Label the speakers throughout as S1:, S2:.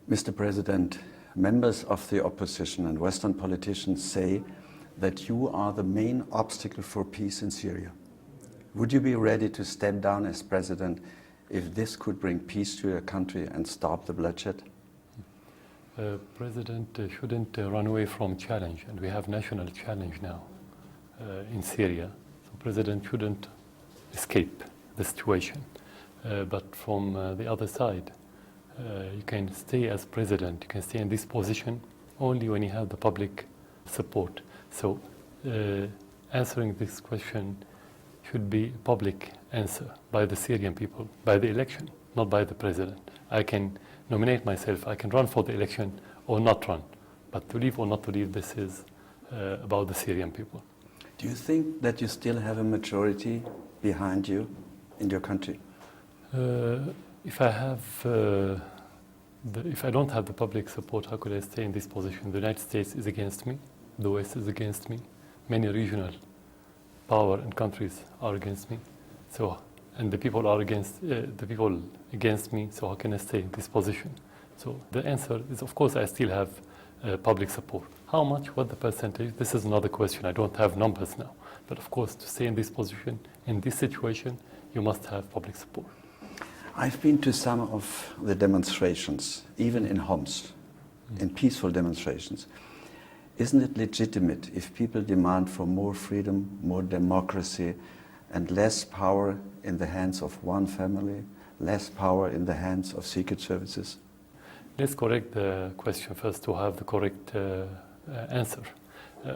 S1: Mr. President, members of the opposition and Western politicians say that you are the main obstacle for peace in Syria. Would you be ready to step down as president if this could bring peace to your country and stop the bloodshed?
S2: President shouldn't run away from challenge, and we have national challenge now in Syria. So President shouldn't escape the situation. But from the other side, you can stay as president, you can stay in this position only when you have the public support. So answering this question should be a public answer by the Syrian people, by the election, not by the president. I can nominate myself, I can run for the election or not run. But to leave or not to leave, this is about the Syrian people.
S1: Do you think that you still have a majority behind you in your country?
S2: If I don't have the public support, how could I stay in this position? The United States is against me, the West is against me, many regional power and countries are against me. So, and the people are against me. So how can I stay in this position? So the answer is, of course, I still have public support. How much? What the percentage? This is another question. I don't have numbers now. But of course, to stay in this position, in this situation, you must have public support.
S1: I've been to some of the demonstrations, even in Homs, in peaceful demonstrations. Isn't it legitimate if people demand for more freedom, more democracy, and less power in the hands of one family, less power in the hands of secret services?
S2: Let's correct the question first to have the correct answer.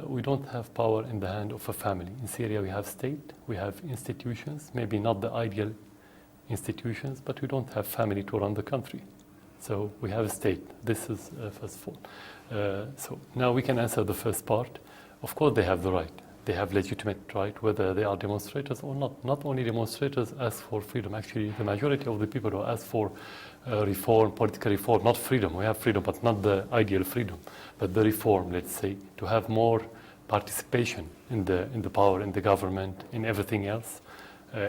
S2: We don't have power in the hand of a family. In Syria we have state, we have institutions, maybe not the ideal institutions, but we don't have family to run the country. So we have a state. This is first of all. So now we can answer the first part. Of course they have the right. They have legitimate right, whether they are demonstrators or not. Not only demonstrators ask for freedom. Actually, the majority of the people who ask for reform, political reform, not freedom. We have freedom, but not the ideal freedom. But the reform, let's say, to have more participation in the power, in the government, in everything else,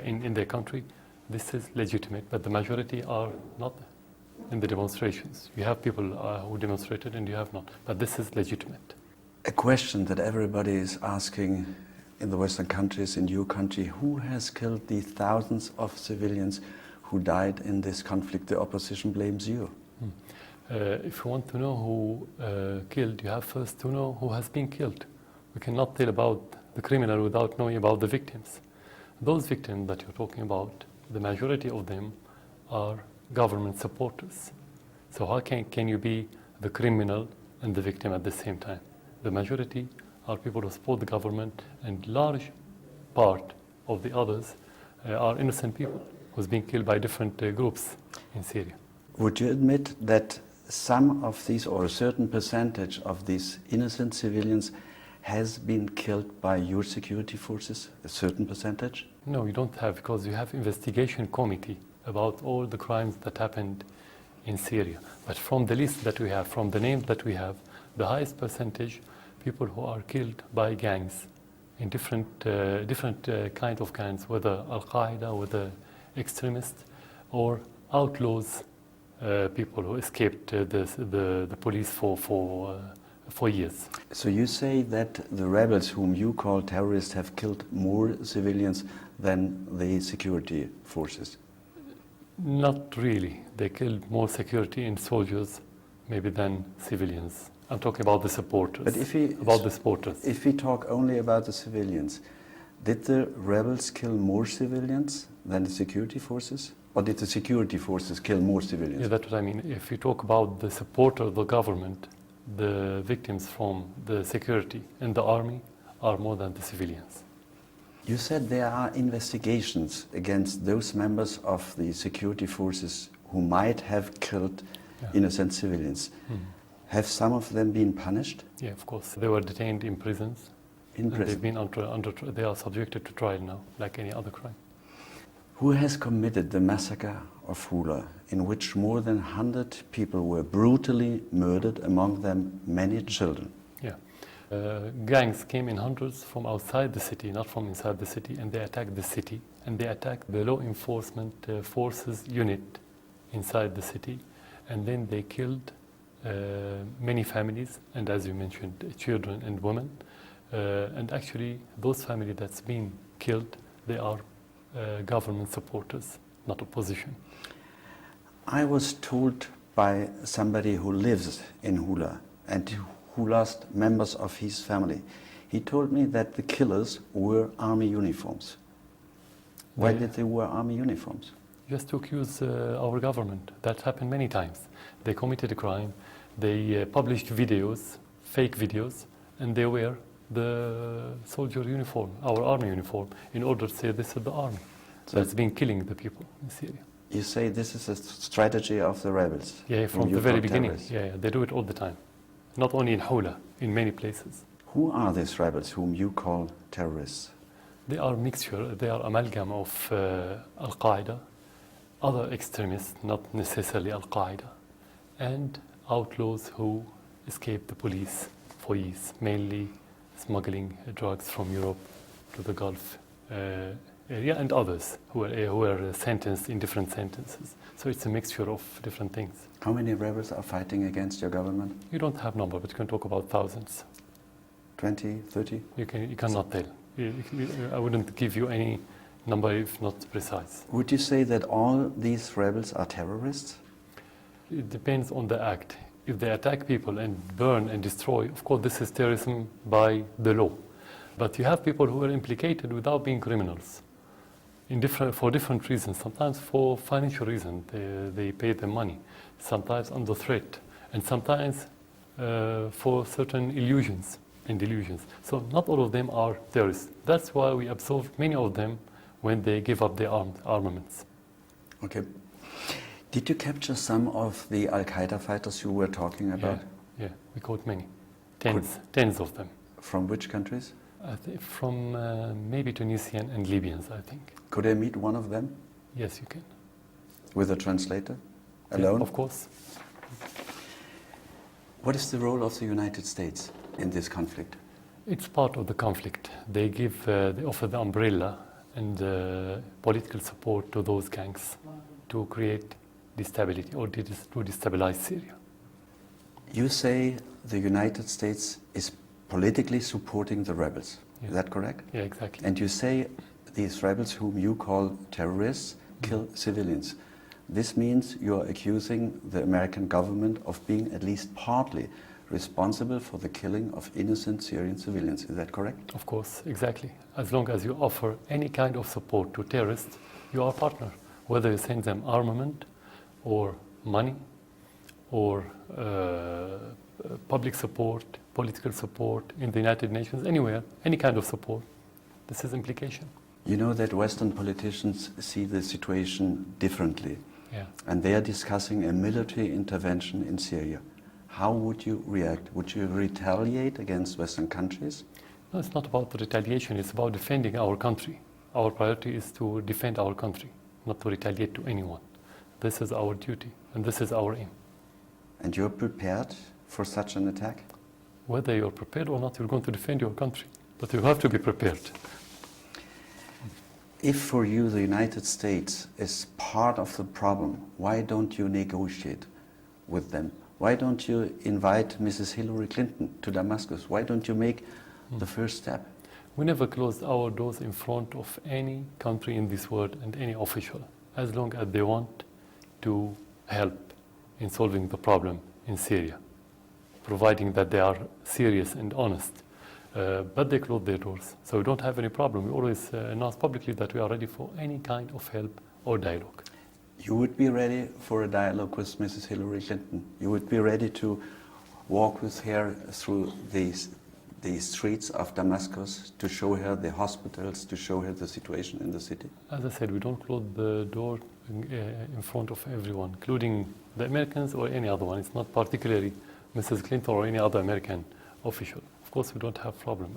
S2: in their country. This is legitimate, but the majority are not in the demonstrations. You have people who demonstrated and you have not, but this is legitimate.
S1: A question that everybody is asking in the Western countries, in your country, who has killed the thousands of civilians who died in this conflict? The opposition blames you.
S2: If you want to know who killed, you have first to know who has been killed. We cannot tell about the criminal without knowing about the victims. Those victims that you're talking about, the majority of them are government supporters. So how can you be the criminal and the victim at the same time? The majority are people who support the government, and large part of the others are innocent people who's being killed by different groups in Syria.
S1: Would you admit that some of these, or a certain percentage of these innocent civilians has been killed by your security forces, a certain percentage?
S2: No, you don't have, because you have investigation committee about all the crimes that happened in Syria. But from the list that we have, from the names that we have, the highest percentage, people who are killed by gangs in different kind of gangs, whether Al-Qaeda, whether extremists, or outlaws, people who escaped the police for years.
S1: So you say that the rebels whom you call terrorists have killed more civilians than the security forces?
S2: Not really. They killed more security and soldiers maybe than civilians. I'm talking about the supporters.
S1: But if we talk only about the civilians, did the rebels kill more civilians than the security forces? Or did the security forces kill more civilians?
S2: Yeah, that's what I mean. If you talk about the supporter of the government, the victims from the security and the army are more than the civilians.
S1: You said there are investigations against those members of the security forces who might have killed innocent civilians. Have some of them been punished?
S2: Yeah, of course. They were detained in prisons.
S1: In prison?
S2: They've been they are subjected to trial now, like any other crime.
S1: Who has committed the massacre of Hula, in which more than 100 people were brutally murdered, among them many children?
S2: Yeah. Gangs came in hundreds from outside the city, not from inside the city, and they attacked the city, and they attacked the law enforcement forces unit inside the city, and then they killed many families, and as you mentioned, children and women. And actually, those families that's been killed, they are government supporters, not opposition.
S1: I was told by somebody who lives in Hula and who lost members of his family. He told me that the killers were army uniforms. Why did they wear army uniforms?
S2: Just to accuse our government. That happened many times. They committed a crime, they published videos, fake videos, and they wear the soldier uniform, our army uniform, in order to say this is the army. So that's been killing the people in Syria.
S1: You say this is a strategy of the rebels?
S2: Yeah, from the very beginning. Yeah, they do it all the time. Not only in Hula, in many places.
S1: Who are these rebels whom you call terrorists?
S2: They are mixture, they are amalgam of Al-Qaeda, other extremists, not necessarily Al-Qaeda, and outlaws who escape the police for years, mainly smuggling drugs from Europe to the Gulf area, and others who are sentenced in different sentences. So it's a mixture of different things.
S1: How many rebels are fighting against your government?
S2: You don't have number, but you can talk about thousands.
S1: 20, 30?
S2: You cannot tell. I wouldn't give you any number if not precise.
S1: Would you say that all these rebels are terrorists?
S2: It depends on the act. If they attack people and burn and destroy, of course this is terrorism by the law. But you have people who are implicated without being criminals for different reasons. Sometimes for financial reasons, they pay them money. Sometimes under threat, and sometimes for certain illusions and delusions. So not all of them are terrorists. That's why we absolve many of them when they give up their armaments.
S1: Okay. Did you capture some of the Al-Qaeda fighters you were talking about?
S2: Yeah, we caught many. Tens of them.
S1: From which countries?
S2: I think from maybe Tunisian and Libyans, I think.
S1: Could I meet one of them?
S2: Yes, you can.
S1: With a translator? Alone?
S2: Yeah, of course.
S1: What is the role of the United States in this conflict?
S2: It's part of the conflict. They offer the umbrella and political support to those gangs to create stability or to destabilize Syria.
S1: You say the United States is politically supporting the rebels.
S2: Yeah.
S1: Is that correct?
S2: Yeah, exactly.
S1: And you say these rebels whom you call terrorists kill civilians. This means you're accusing the American government of being at least partly responsible for the killing of innocent Syrian civilians. Is that correct?
S2: Of course, exactly. As long as you offer any kind of support to terrorists, you are a partner. Whether you send them armament or money or public support, political support in the United Nations, anywhere, any kind of support, this is implication.
S1: You know that Western politicians see the situation differently.
S2: Yeah.
S1: And they are discussing a military intervention in Syria. How would you react? Would you retaliate against Western countries?
S2: No, it's not about the retaliation, it's about defending our country. Our priority is to defend our country, not to retaliate to anyone. This is our duty, and this is our aim.
S1: And you're prepared for such an attack?
S2: Whether you're prepared or not, you're going to defend your country. But you have to be prepared.
S1: If for you the United States is part of the problem, why don't you negotiate with them? Why don't you invite Mrs. Hillary Clinton to Damascus? Why don't you make the first step?
S2: We never closed our doors in front of any country in this world and any official, as long as they want to help in solving the problem in Syria, providing that they are serious and honest. But they close their doors, so we don't have any problem. We always announce publicly that we are ready for any kind of help or dialogue.
S1: You would be ready for a dialogue with Mrs. Hillary Clinton? You would be ready to walk with her through the streets of Damascus, to show her the hospitals, to show her the situation in the city?
S2: As I said, we don't close the door in front of everyone, including the Americans or any other one. It's not particularly Mrs. Clinton or any other American official. Of course, we don't have problem.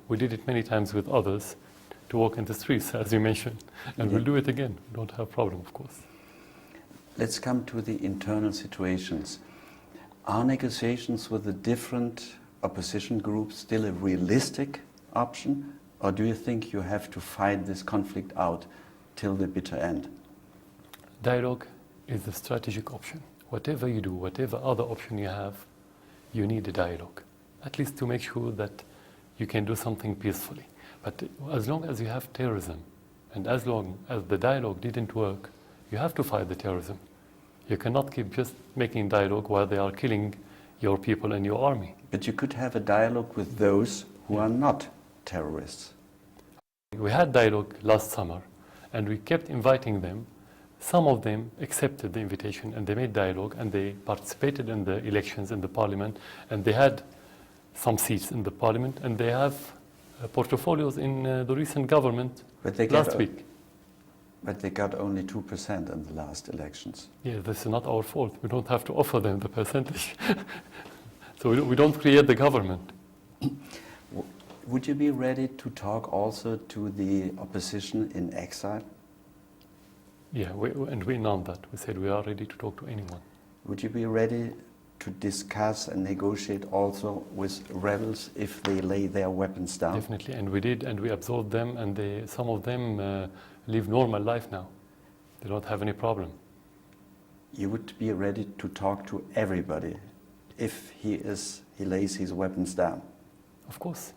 S2: We did it many times with others to walk in the streets, as you mentioned, and we'll do it again. We don't have problem, of course.
S1: Let's come to the internal situations. Are negotiations with the different opposition groups still a realistic option, or do you think you have to fight this conflict out till the bitter end?
S2: Dialogue is the strategic option. whatever you do, whatever other option you have, you need a dialogue, at least to make sure that you can do something peacefully. But as long as you have terrorism, and as long as the dialogue didn't work, you have to fight the terrorism. You cannot keep just making dialogue while they are killing your people and your army.
S1: But you could have a dialogue with those who are not terrorists.
S2: We had dialogue last summer, and we kept inviting them. Some of them accepted the invitation, and they made dialogue, and they participated in the elections in the parliament, and they had some seats in the parliament, and they have portfolios in the recent government last week.
S1: But they got only 2% in the last elections.
S2: Yeah, this is not our fault. We don't have to offer them the percentage. So we don't create the government.
S1: Would you be ready to talk also to the opposition in exile?
S2: Yeah, and we announced that. We said we are ready to talk to anyone.
S1: Would you be ready to discuss and negotiate also with rebels if they lay their weapons down?
S2: Definitely, and we did, and we absorbed them, and some of them live normal life now. They don't have any problem.
S1: You would be ready to talk to everybody if he lays his weapons down?
S2: Of course.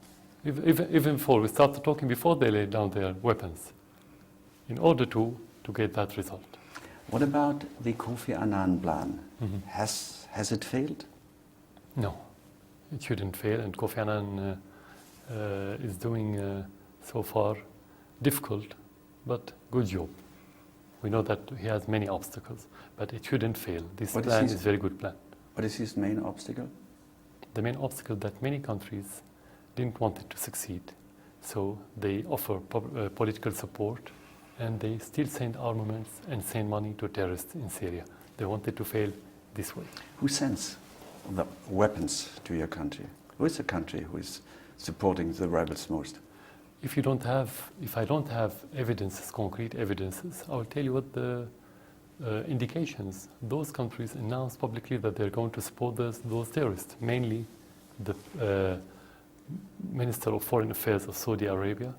S2: Even before, we started talking before they laid down their weapons, in order to get that result.
S1: What about the Kofi Annan plan? Has it failed?
S2: No, it shouldn't fail, and Kofi Annan is doing so far difficult, but good job. We know that he has many obstacles, but it shouldn't fail. This plan is a very good plan.
S1: What is his main obstacle?
S2: The main obstacle that many countries didn't want it to succeed, so they offer political support, and they still send armaments and send money to terrorists in Syria. They want it to fail this way.
S1: Who sends the weapons to your country? Who is the country who is supporting the rebels most?
S2: If I don't have evidences, concrete evidences, I will tell you what the indications. Those countries announced publicly that they're going to support those terrorists, mainly the Minister of Foreign Affairs of Saudi Arabia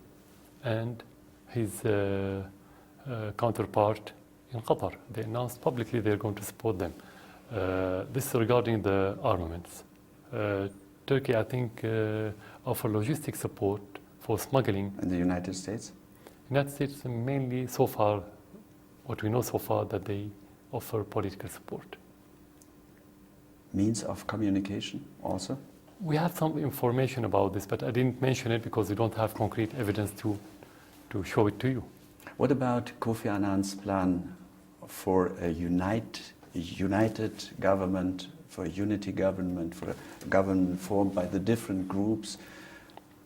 S2: and his counterpart in Qatar. They announced publicly they're going to support them. This is regarding the armaments. Turkey, I think, offer logistic support for smuggling.
S1: And the United States?
S2: United States mainly so far, what we know so far, that they offer political support.
S1: Means of communication also?
S2: We have some information about this, but I didn't mention it because we don't have concrete evidence to show it to you.
S1: What about Kofi Annan's plan for a united government, for a unity government, for a government formed by the different groups,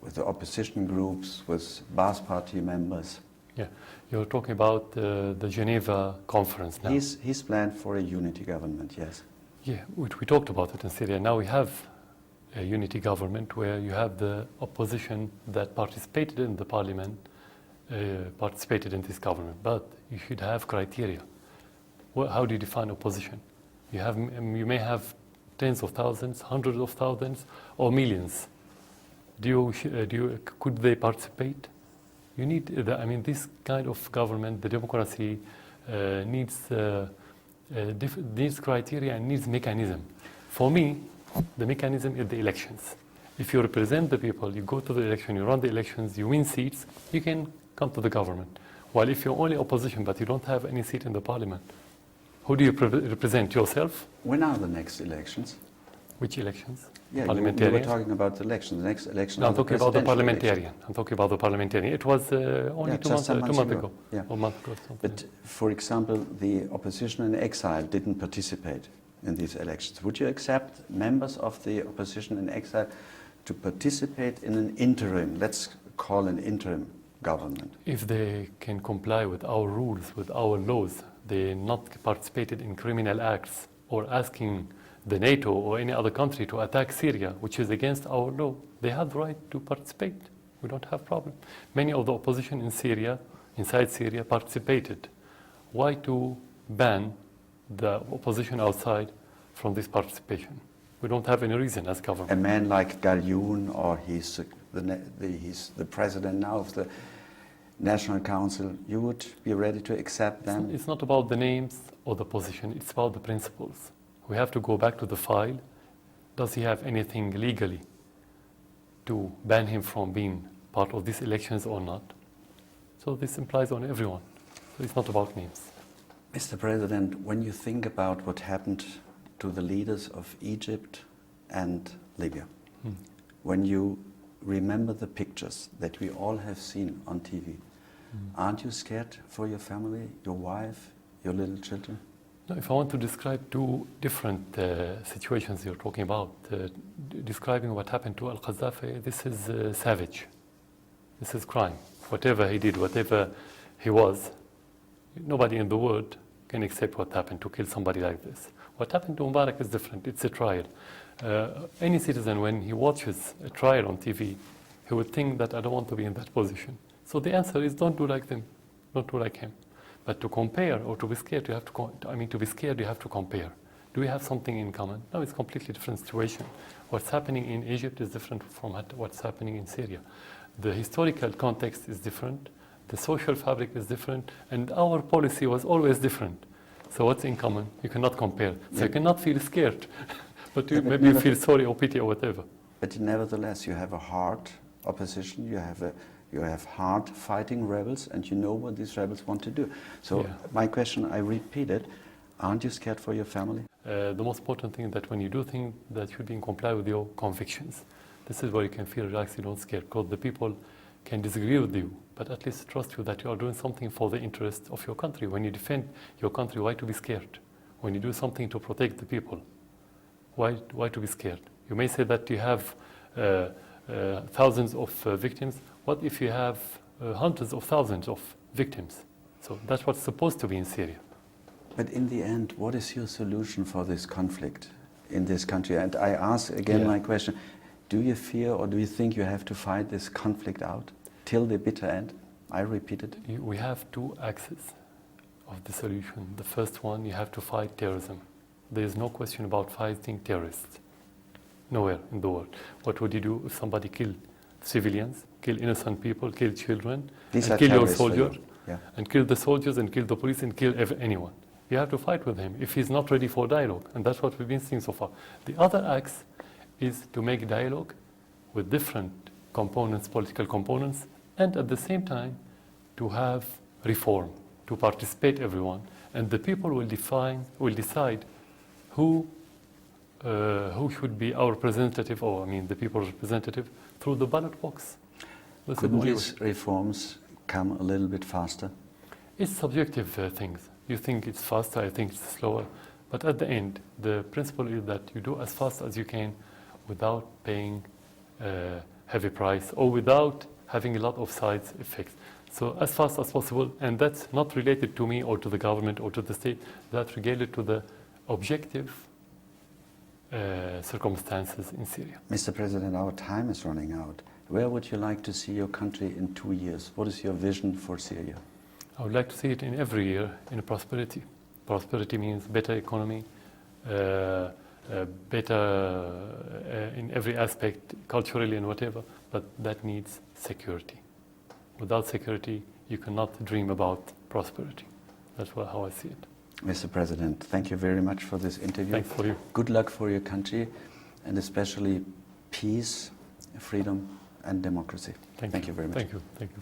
S1: with the opposition groups, with Baath Party members?
S2: Yeah, you're talking about the Geneva conference now.
S1: He's planned for a unity government, yes.
S2: Yeah, we talked about it in Syria. Now we have a unity government where you have the opposition that participated in the parliament, participated in this government, but you should have criteria. How do you define opposition? You may have tens of thousands, hundreds of thousands, or millions. Could they participate? You need this kind of government, the democracy needs criteria and needs mechanism. For me, the mechanism is the elections. If you represent the people, you go to the election, you run the elections, you win seats, you can come to the government. While if you're only opposition but you don't have any seat in the parliament, who do you represent? Yourself?
S1: When are the next elections?
S2: Which elections?
S1: Yeah,
S2: parliamentarian?
S1: you were talking about the elections. The next election.
S2: No, I'm talking about the parliamentarian.
S1: Election.
S2: I'm talking about the parliamentarian. It was only 2 months ago.
S1: Yeah.
S2: Or a month ago.
S1: But for example, the opposition in exile didn't participate in these elections. Would you accept members of the opposition in exile to participate in an interim, let's call an interim government?
S2: If they can comply with our rules, with our laws, they not participated in criminal acts or asking the NATO or any other country to attack Syria, which is against our law, they have the right to participate. We don't have problem. Many of the opposition in Syria, inside Syria, participated. Why to ban the opposition outside from this participation? We don't have any reason as government.
S1: A man like Galyoun, or he's the president now of the National Council, you would be ready to accept them?
S2: It's not about the names or the position, it's about the principles. We have to go back to the file. Does he have anything legally to ban him from being part of these elections or not? So this implies on everyone. So it's not about names.
S1: Mr. President, when you think about what happened to the leaders of Egypt and Libya, when you remember the pictures that we all have seen on TV, aren't you scared for your family, your wife, your little children?
S2: No, if I want to describe two different situations you're talking about, describing what happened to al-Qaddafi, this is savage. This is crime. Whatever he did, whatever he was, nobody in the world can accept what happened to kill somebody like this. What happened to Mubarak is different. It's a trial. Any citizen, when he watches a trial on TV, he would think that I don't want to be in that position. So the answer is don't do like them, don't do like him. But to compare or to be scared, you have to. To be scared, you have to compare. Do we have something in common? No, it's a completely different situation. What's happening in Egypt is different from what's happening in Syria. The historical context is different. The social fabric is different, and our policy was always different. So what's in common? You cannot compare. So you cannot feel scared, but maybe you feel sorry or pity or whatever.
S1: But nevertheless, you have a hard opposition. You have hard fighting rebels, and you know what these rebels want to do. So my question, I repeat it: aren't you scared for your family?
S2: The most important thing is that when you do things that should be in compliance with your convictions, this is where you can feel relaxed. You don't scare, because the people can disagree with you, but at least trust you that you are doing something for the interest of your country. When you defend your country, why to be scared? When you do something to protect the people, why to be scared? You may say that you have thousands of victims. What if you have hundreds of thousands of victims? So that's what's supposed to be in Syria.
S1: But in the end, what is your solution for this conflict in this country? And I ask again my question, do you fear or do you think you have to fight this conflict out till the bitter end? I repeat it.
S2: We have two axes of the solution. The first one, you have to fight terrorism. There is no question about fighting terrorists. Nowhere in the world. What would you do if somebody killed civilians, kill innocent people, kill children, and kill your soldiers, and kill the soldiers, and kill the police, and kill anyone? You have to fight with him if he's not ready for dialogue, and that's what we've been seeing so far. The other axe is to make dialogue with different components, political components, and at the same time to have reform, to participate everyone, and the people will decide who should be our representative, or the people's representative, through the ballot box.
S1: Couldn't these reforms come a little bit faster?
S2: It's subjective things. You think it's faster, I think it's slower. But at the end, the principle is that you do as fast as you can without paying a heavy price or without having a lot of side effects. So as fast as possible, and that's not related to me or to the government or to the state, that's related to the objective circumstances in Syria.
S1: Mr. President, our time is running out. Where would you like to see your country in 2 years? What is your vision for Syria?
S2: I would like to see it in every year in prosperity. Prosperity means better economy, better in every aspect, culturally and whatever, but that needs security. Without security, you cannot dream about prosperity. That's how I see it.
S1: Mr. President, thank you very much for this interview.
S2: Thanks for you.
S1: Good luck for your country, and especially peace, freedom, and democracy. Thank you very much.
S2: Thank you.